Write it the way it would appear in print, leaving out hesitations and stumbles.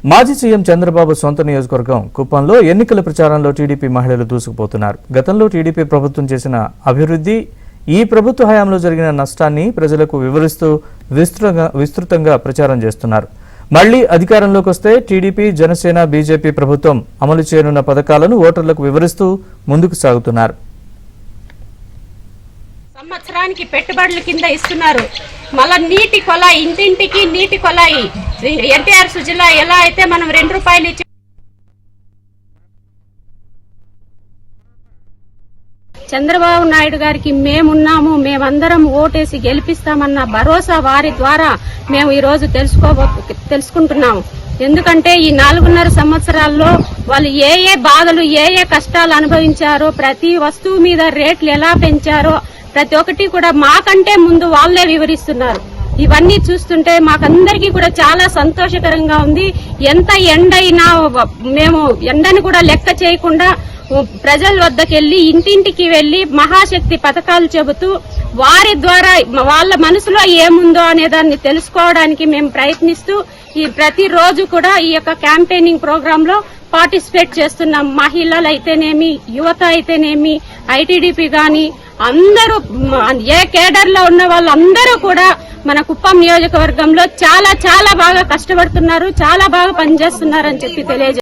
మాజీ సీఎం చంద్రబాబు సొంత నియోజకవర్గం కుప్పంలో ఎన్నికల ప్రచారంలో టీడీపీ మహిళలు దూసుకుపోతున్నారు. గతంలో టీడీపీ ప్రభుత్వం చేసిన అభివృద్ధి, ఈ ప్రభుత్వ హయాంలో జరిగిన నష్టాన్ని ప్రజలకు వివరిస్తూ విస్తృతంగా ప్రచారం చేస్తున్నారు. మళ్లీ అధికారంలోకి వస్తే టీడీపీ, జనసేన, బీజేపీ ప్రభుత్వం అమలు చేయనున్న పథకాలను ఓటర్లకు వివరిస్తూ ముందుకు సాగుతున్నారు. సంవత్సరానికి పెట్టుబడుల కింద ఇస్తున్నారు. మళ్ళా నీటి కొలాయి, ఇంటింటికి నీటి కొలాయి. ఎన్టీఆర్ సుజలా ఎలా అయితే మనం 2 రూపాయలు ఇచ్చి చంద్రబాబు నాయుడు గారికి మేమున్నాము, మేమందరం ఓటేసి గెలిపిస్తామన్న భరోసా వారి ద్వారా మేము ఈ రోజు తెలుసుకుంటున్నాము. ఎందుకంటే ఈ 4.5 సంవత్సరాల్లో వాళ్ళు ఏ బాధలు, ఏ కష్టాలు అనుభవించారో, ప్రతి వస్తువు మీద రేట్లు ఎలా పెంచారో ప్రతి ఒక్కటి కూడా మాకంటే ముందు వాళ్లే వివరిస్తున్నారు. ఇవన్నీ చూస్తుంటే మాకందరికీ కూడా చాలా సంతోషకరంగా ఉంది. ఎంత ఎండైనా మేము ఎండను కూడా లెక్క చేయకుండా ప్రజల వద్దకు వెళ్లి, ఇంటింటికి వెళ్లి మహాశక్తి పథకాలు చెబుతూ వారి ద్వారా వాళ్ళ మనసులో ఏముందో అనే దాన్ని తెలుసుకోవడానికి మేము ప్రయత్నిస్తూ ఈ ప్రతిరోజు కూడా ఈ యొక్క క్యాంపెయినింగ్ ప్రోగ్రామ్ లో పార్టిసిపేట్ చేస్తున్నాం. మహిళలు అయితేనేమి, యువత అయితేనేమి, ఐటీడీపీ గాని అందరూ, ఏ కేడర్ లో ఉన్న వాళ్ళందరూ కూడా మన కుప్పం నియోజకవర్గంలో చాలా బాగా కష్టపడుతున్నారు, చాలా బాగా పనిచేస్తున్నారని చెప్పి తెలియజేస్తున్నారు.